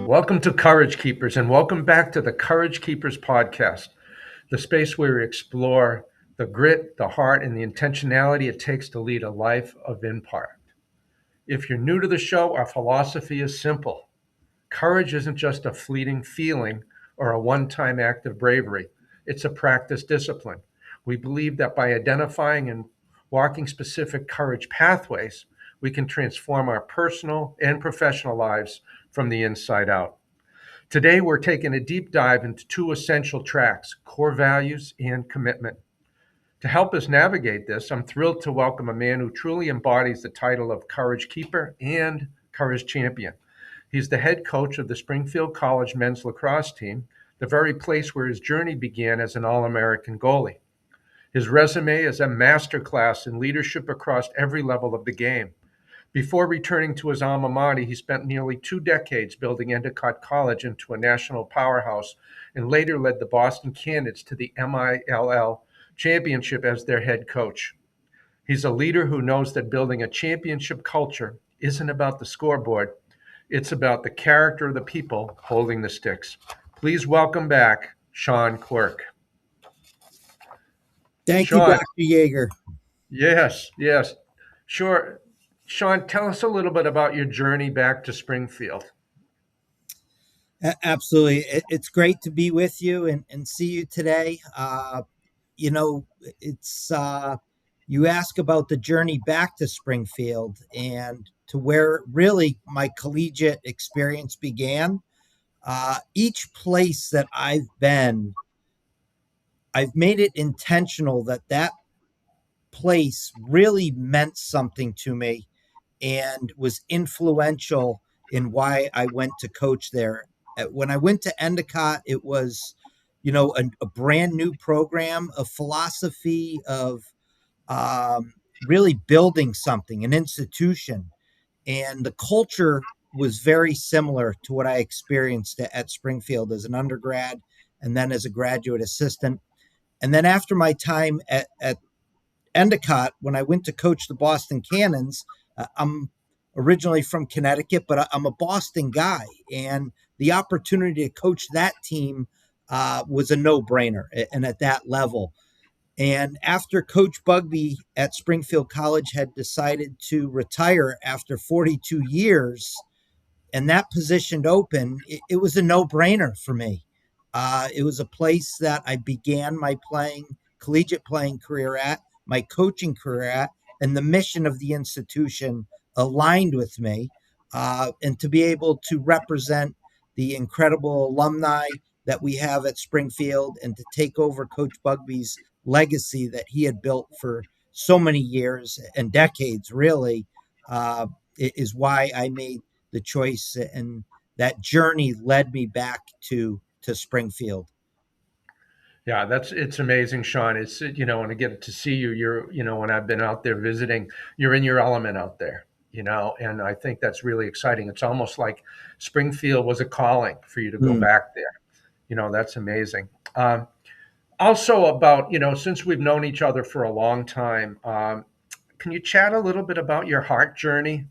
Welcome to Courage Keepers, and welcome back to the Courage Keepers podcast, the space where we explore the grit, the heart, and the intentionality it takes to lead a life of impact. If you're new to the show, our philosophy is simple. Courage isn't just a fleeting feeling or a one time act of bravery, it's a practice discipline. We believe that by identifying and walking specific courage pathways, we can transform our personal and professional lives from the inside out. Today, we're taking a deep dive into two essential tracks: core values and commitment. To help us navigate this, I'm thrilled to welcome a man who truly embodies the title of Courage Keeper and Courage Champion. He's the head coach of the Springfield College men's lacrosse team, the very place where his journey began as an All American goalie. His resume is a masterclass in leadership across every level of the game. Before returning to his alma mater, he spent nearly 2 decades building Endicott College into a national powerhouse and later led the Boston Cannons to the MILL championship as their head coach. He's a leader who knows that building a championship culture isn't about the scoreboard, it's about the character of the people holding the sticks. Please welcome back Sean Quirk. Thank you, Sean, Dr. Yeager. yes, sure. Sean, tell us a little bit about your journey back to Springfield. Absolutely. It's great to be with you and see you today. You know, it's you ask about the journey back to Springfield and to where really my collegiate experience began. Each place that I've been, I've made it intentional that place really meant something to me and was influential in why I went to coach there. When I went to Endicott, it was, a brand new program, a philosophy of really building something, an institution. And the culture was very similar to what I experienced at Springfield as an undergrad and then as a graduate assistant. And then after my time at Endicott, when I went to coach the Boston Cannons, I'm originally from Connecticut, but I'm a Boston guy. And the opportunity to coach that team was a no-brainer, and at that level. And after Coach Bugby at Springfield College had decided to retire after 42 years, and that positioned open, it was a no-brainer for me. It was a place that I began my collegiate playing career at, my coaching career at, and the mission of the institution aligned with me. And to be able to represent the incredible alumni that we have at Springfield and to take over Coach Bugby's legacy that he had built for so many years and decades, really, is why I made the choice, and that journey led me back to Springfield. Yeah, it's amazing, Sean. It's when I get to see you, when I've been out there visiting, you're in your element out there, and I think that's really exciting. It's almost like Springfield was a calling for you to go back there. That's amazing. Also about, since we've known each other for a long time, can you chat a little bit about your heart journey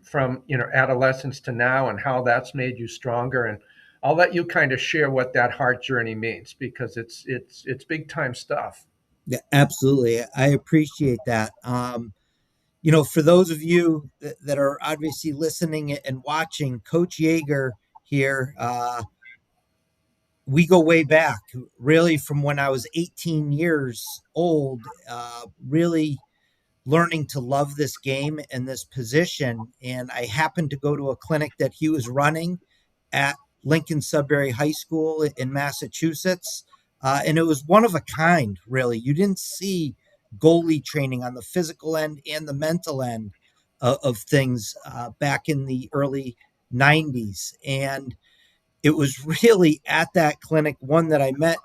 from, adolescence to now and how that's made you stronger? And I'll let you kind of share what that heart journey means, because it's big time stuff. Yeah, absolutely. I appreciate that. For those of you that are obviously listening and watching, Coach Yeager here, we go way back, really from when I was 18 years old, really learning to love this game and this position. And I happened to go to a clinic that he was running at Lincoln Sudbury High School in Massachusetts. And it was one of a kind, really. You didn't see goalie training on the physical end and the mental end of things back in the early 90s. And it was really at that clinic, one, that I met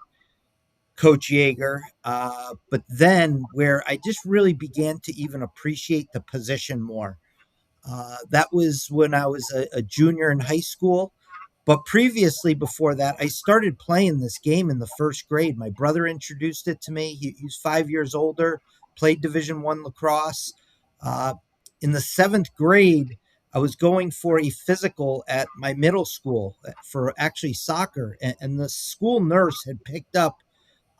Coach Yeager, but then where I just really began to even appreciate the position more. That was when I was a junior in high school. But previously, before that, I started playing this game in the first grade. My brother introduced it to me. He's 5 years older, played Division I lacrosse. In the seventh grade, I was going for a physical at my middle school for actually soccer, and the school nurse had picked up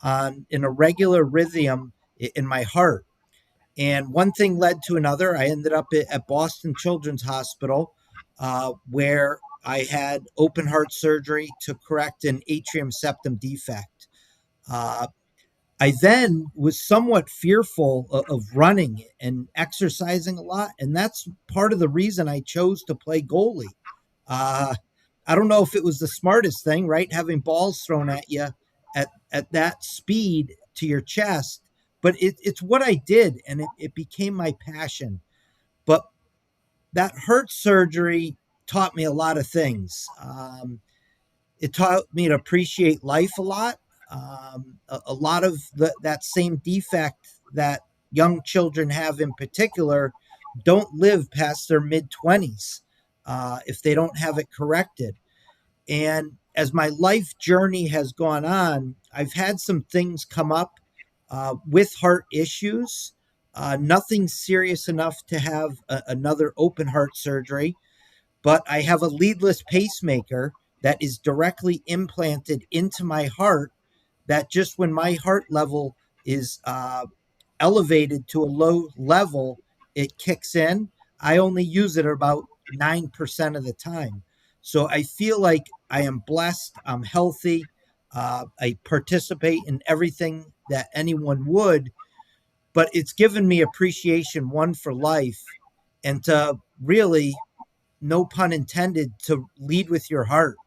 on an irregular rhythm in my heart. And one thing led to another. I ended up at Boston Children's Hospital, where I had open heart surgery to correct an atrium septum defect. Uh, I then was somewhat fearful of running and exercising a lot. And that's part of the reason I chose to play goalie. Uh, I don't know if it was the smartest thing, right? Having balls thrown at you at that speed to your chest, but it's what I did, and it became my passion. But that heart surgery taught me a lot of things. It taught me to appreciate life a lot. A lot of that same defect that young children have in particular don't live past their mid 20s if they don't have it corrected. And as my life journey has gone on, I've had some things come up with heart issues. Nothing serious enough to have another open heart surgery, but I have a leadless pacemaker that is directly implanted into my heart. That just when my heart level is elevated to a low level, it kicks in. I only use it about 9% of the time. So I feel like I am blessed. I'm healthy. I participate in everything that anyone would, but it's given me appreciation, one, for life, and to really, no pun intended, to lead with your heart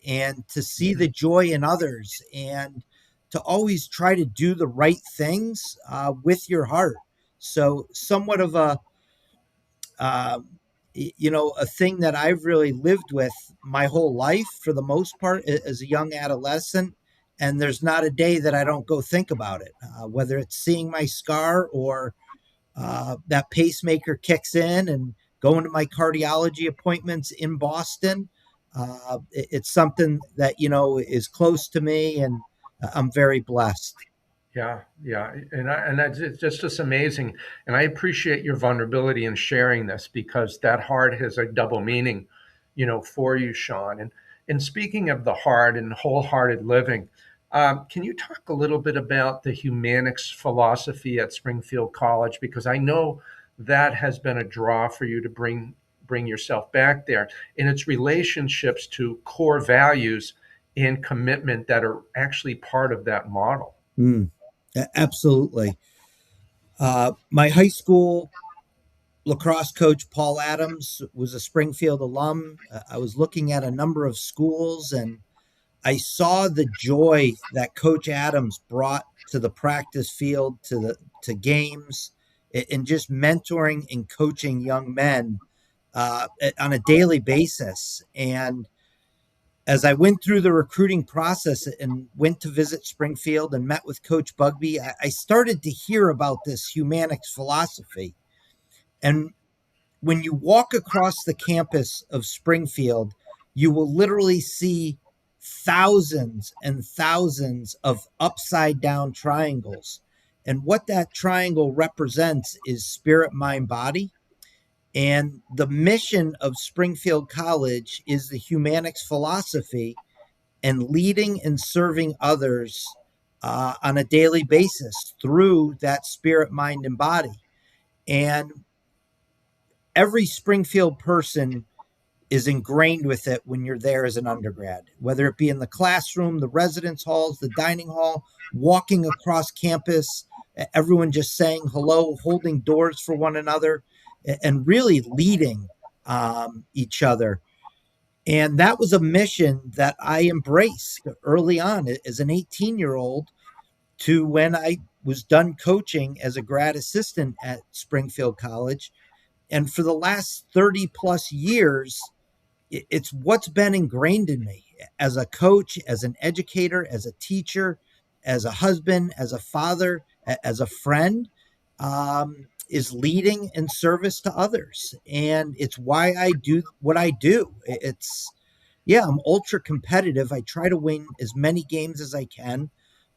and to see the joy in others and to always try to do the right things with your heart. So, somewhat of uh, a thing that I've really lived with my whole life for the most part as a young adolescent. And there's not a day that I don't go think about it, whether it's seeing my scar or that pacemaker kicks in and going to my cardiology appointments in Boston. It's something that, is close to me, and I'm very blessed. Yeah, yeah, and that's it's just amazing, and I appreciate your vulnerability in sharing this because that heart has a double meaning, for you, Sean. And speaking of the heart and wholehearted living, can you talk a little bit about the humanics philosophy at Springfield College? Because I know that has been a draw for you to bring yourself back there, and its relationships to core values and commitment that are actually part of that model. Mm, absolutely. My high school lacrosse coach, Paul Adams, was a Springfield alum. I was looking at a number of schools, and I saw the joy that Coach Adams brought to the practice field, to games, and just mentoring and coaching young men on a daily basis. And as I went through the recruiting process and went to visit Springfield and met with Coach Bugby, I started to hear about this humanics philosophy. And when you walk across the campus of Springfield, you will literally see thousands and thousands of upside down triangles. And what that triangle represents is spirit, mind, body. And the mission of Springfield College is the humanics philosophy and leading and serving others on a daily basis through that spirit, mind, and body. And every Springfield person is ingrained with it when you're there as an undergrad, whether it be in the classroom, the residence halls, the dining hall, walking across campus, everyone just saying hello, holding doors for one another, and really leading each other. And that was a mission that I embraced early on as an 18-year-old to when I was done coaching as a grad assistant at Springfield College. And for the last 30 plus years, it's what's been ingrained in me as a coach, as an educator, as a teacher, as a husband, as a father, as a friend, is leading in service to others. And it's why I do what I do. Yeah, I'm ultra competitive. I try to win as many games as I can,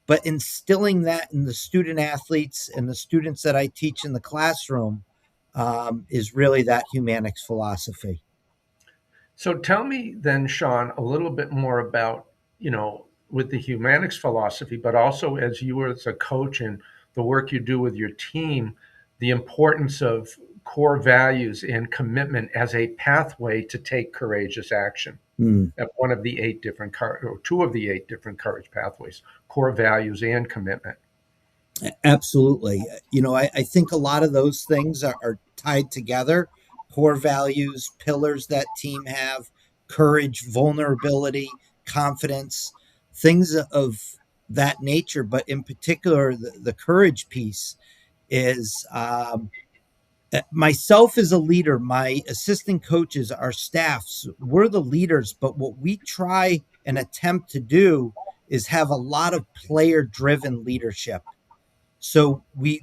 but instilling that in the student athletes and the students that I teach in the classroom is really that humanics philosophy. So tell me then, Sean, a little bit more about, with the humanics philosophy, but also as you as a coach and the work you do with your team, the importance of core values and commitment as a pathway to take courageous action Hmm. at one of the eight different, or two of the eight different courage pathways, core values and commitment. Absolutely. I think a lot of those things are tied together. Core values, pillars that team have, courage, vulnerability, confidence, things of that nature. But in particular, the courage piece is myself as a leader, my assistant coaches, our staffs, we're the leaders. But what we try and attempt to do is have a lot of player driven leadership. So we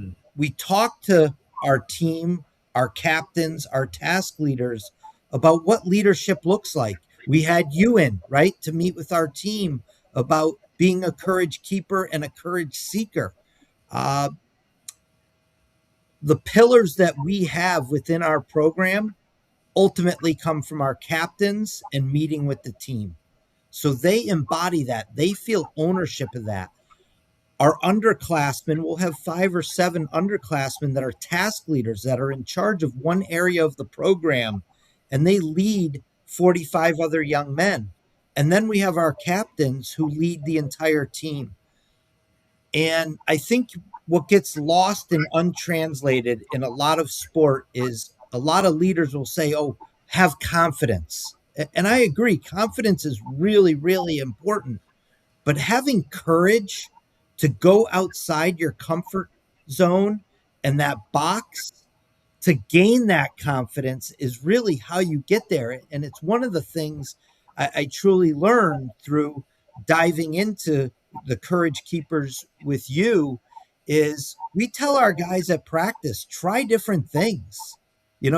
talk to our team, our captains, our task leaders about what leadership looks like. We had you in, right, to meet with our team about being a courage keeper and a courage seeker. Uh, the pillars that we have within our program ultimately come from our captains and meeting with the team. So they embody that. They feel ownership of that. Our underclassmen will have 5 or 7 underclassmen that are task leaders that are in charge of one area of the program, and they lead 45 other young men. And then we have our captains who lead the entire team. And I think what gets lost and untranslated in a lot of sport is a lot of leaders will say, oh, have confidence. And I agree, confidence is really, really important. But having courage to go outside your comfort zone and that box to gain that confidence is really how you get there. And it's one of the things I truly learned through diving into the Courage Keepers with you is we tell our guys at practice, try different things.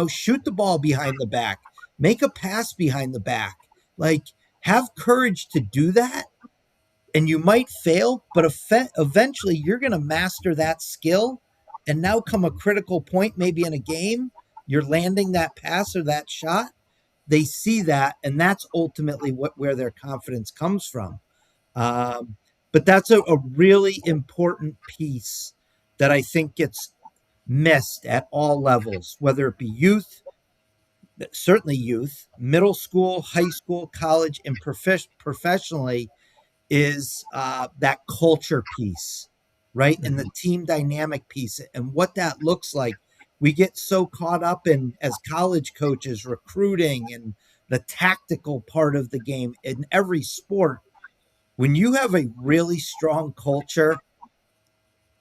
Shoot the ball behind the back, make a pass behind the back. Like, have courage to do that, and you might fail, but eventually you're going to master that skill. And now, come a critical point, maybe in a game, you're landing that pass or that shot. They see that, and that's ultimately where their confidence comes from. Um, but that's a really important piece that I think gets missed at all levels, whether it be youth, certainly youth, middle school, high school, college, and professionally, is that culture piece, right? And the Mhm. team dynamic piece and what that looks like. We get so caught up in, as college coaches, recruiting and the tactical part of the game in every sport. When you have a really strong culture,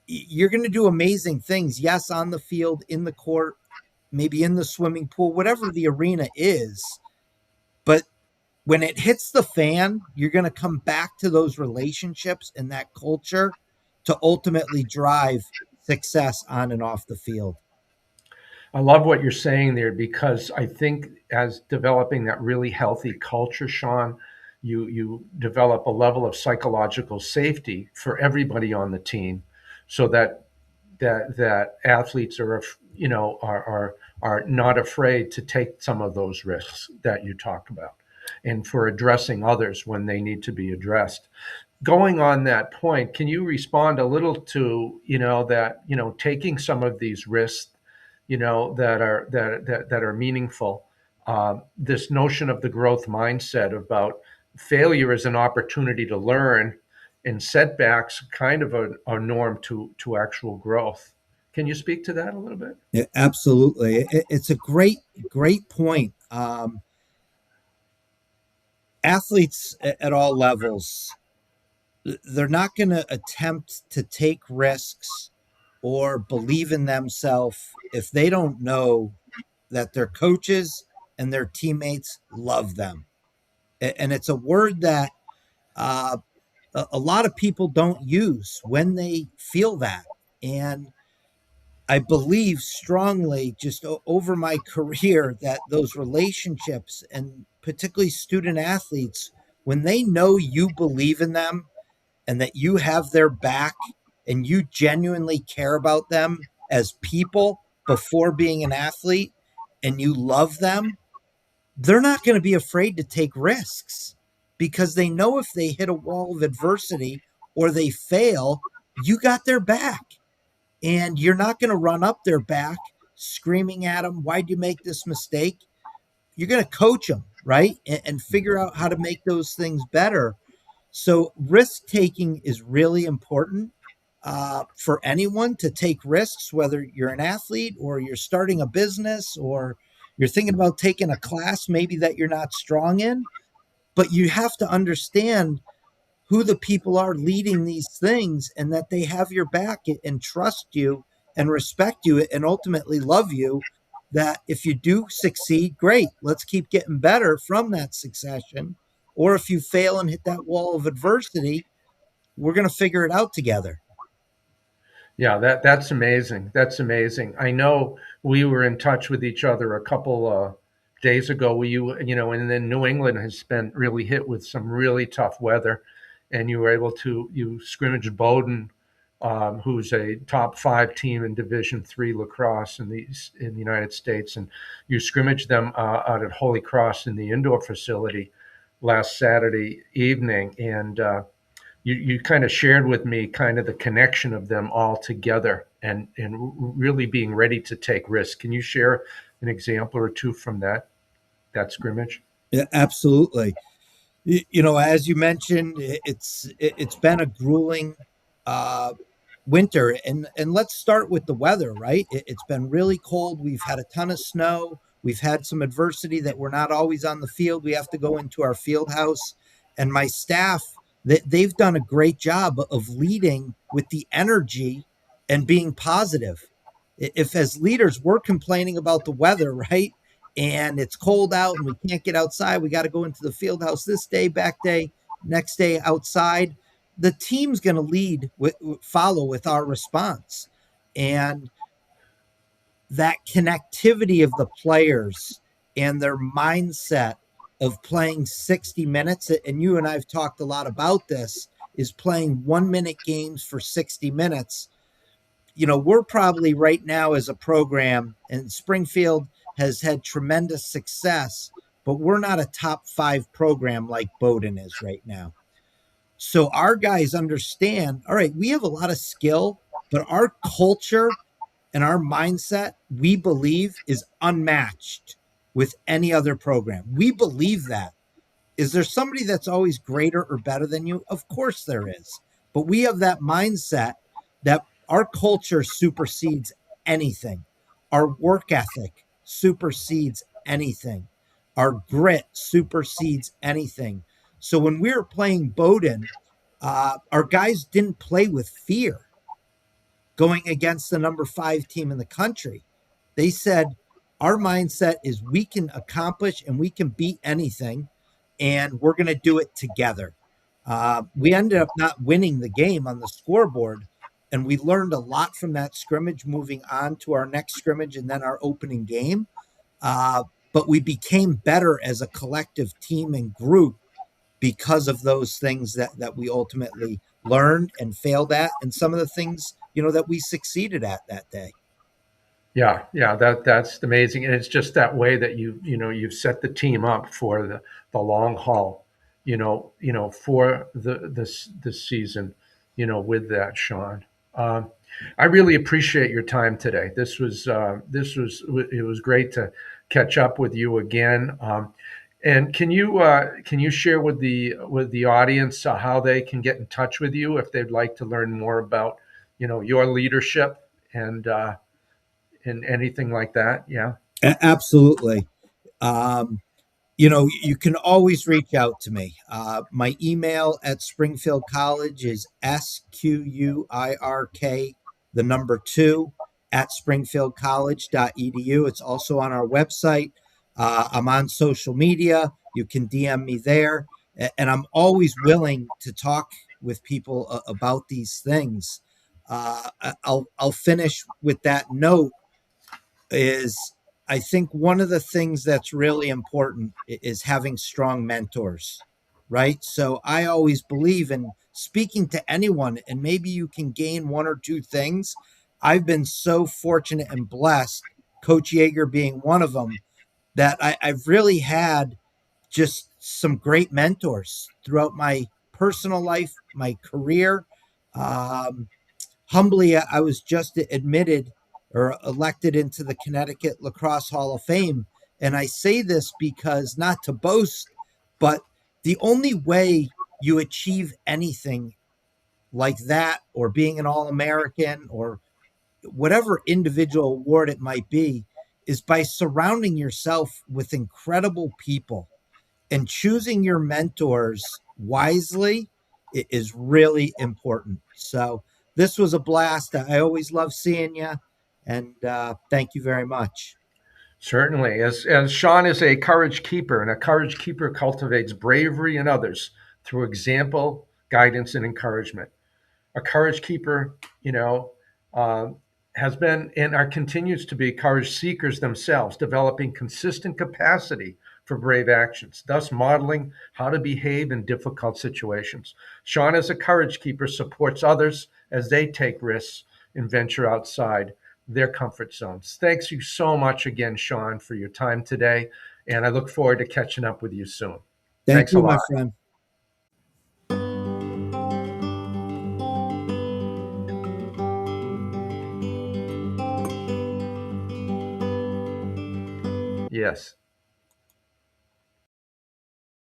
you're going to do amazing things. Yes, on the field, in the court, maybe in the swimming pool, whatever the arena is. But when it hits the fan, you're going to come back to those relationships and that culture to ultimately drive success on and off the field. I love what you're saying there because I think as developing that really healthy culture, Sean, you develop a level of psychological safety for everybody on the team, so that athletes are not afraid to take some of those risks that you talk about, and for addressing others when they need to be addressed. Going on that point, can you respond a little to that taking some of these risks that are meaningful. This notion of the growth mindset about failure as an opportunity to learn and setbacks kind of a norm to actual growth. Can you speak to that a little bit? Yeah, absolutely. It's a great point. Athletes at all levels, they're not going to attempt to take risks or believe in themselves if they don't know that their coaches and their teammates love them. And it's a word that uh, a lot of people don't use when they feel that. And I believe strongly, just over my career, that those relationships, and particularly student athletes, when they know you believe in them and that you have their back and you genuinely care about them as people before being an athlete and you love them, they're not going to be afraid to take risks because they know if they hit a wall of adversity or they fail, you got their back. And you're not going to run up their back screaming at them, why'd you make this mistake? You're going to coach them, right? And figure out how to make those things better. So risk taking is really important for anyone to take risks, whether you're an athlete or you're starting a business or you're thinking about taking a class maybe that you're not strong in. But you have to understand who the people are leading these things and that they have your back and trust you and respect you and ultimately love you. That if you do succeed, great, let's keep getting better from that succession. Or if you fail and hit that wall of adversity, we're going to figure it out together. Yeah, that's amazing. That's amazing. I know we were in touch with each other a couple days ago. And then New England has been really hit with some really tough weather, and you were able to you scrimmaged Bowdoin, who's a top five team in Division III lacrosse in the United States, and you scrimmaged them out at Holy Cross in the indoor facility last Saturday evening, and you kind of shared with me kind of the connection of them all together and really being ready to take risks. Can you share an example or two from that scrimmage? Yeah, absolutely. As you mentioned, it's been a grueling uh, winter, and let's start with the weather. Right, it's been really cold. We've had a ton of snow. We've had some adversity that we're not always on the field. We have to go into our field house, and my staff they've done a great job of leading with the energy and being positive. If as leaders we're complaining about the weather, right? And it's cold out and we can't get outside. We got to go into the field house this day, back day, next day outside. The team's going to follow with our response. And that connectivity of the players and their mindset of playing 60 minutes, and you and I've talked a lot about this, is playing 1 minute games for 60 minutes. We're probably right now as a program, and Springfield has had tremendous success, but we're not a top five program like Bowdoin is right now. So our guys understand, all right, we have a lot of skill, but our culture and our mindset, we believe, is unmatched with any other program. We believe that. Is there somebody that's always greater or better than you? Of course there is. But we have that mindset that our culture supersedes anything. Our work ethic supersedes anything. Our grit supersedes anything. So when we were playing Bowdoin, our guys didn't play with fear going against the number five team in the country. They said, our mindset is we can accomplish and we can beat anything, and we're going to do it together. We ended up not winning the game on the scoreboard, and we learned a lot from that scrimmage moving on to our next scrimmage and then our opening game. Uh, but we became better as a collective team and group because of those things that we ultimately learned and failed at, and some of the things that we succeeded at that day. Yeah, yeah, that's amazing, and it's just that way that you've set the team up for the long haul, for this season, with that, Sean. Um, I really appreciate your time today. It was great to catch up with you again. And can you share with the audience how they can get in touch with you if they'd like to learn more about your leadership and anything like that? Yeah. Absolutely. Um, you can always reach out to me. My email at Springfield College is SQUIRK, the number two, at springfieldcollege.edu. It's also on our website. I'm on social media. You can DM me there. And I'm always willing to talk with people about these things. I'll finish with that note is I think one of the things that's really important is having strong mentors, right? So I always believe in speaking to anyone, and maybe you can gain one or two things. I've been so fortunate and blessed, Coach Yeager being one of them. that I've really had just some great mentors throughout my personal life, my career. Um, Humbly, I was just admitted or elected into the Connecticut Lacrosse Hall of Fame. And I say this because not to boast, but the only way you achieve anything like that, or being an All American, or whatever individual award it might be, is by surrounding yourself with incredible people, and choosing your mentors wisely is really important. So this was a blast. I always love seeing you, and thank you very much. Certainly. As Sean is a courage keeper, and a courage keeper cultivates bravery in others through example, guidance, and encouragement. A courage keeper, uh, has been and are continues to be courage seekers themselves, developing consistent capacity for brave actions, thus modeling how to behave in difficult situations. Sean, as a courage keeper, supports others as they take risks and venture outside their comfort zones. Thanks you so much again, Sean, for your time today, and I look forward to catching up with you soon. Thank Thanks a you, lot. my friend. Yes.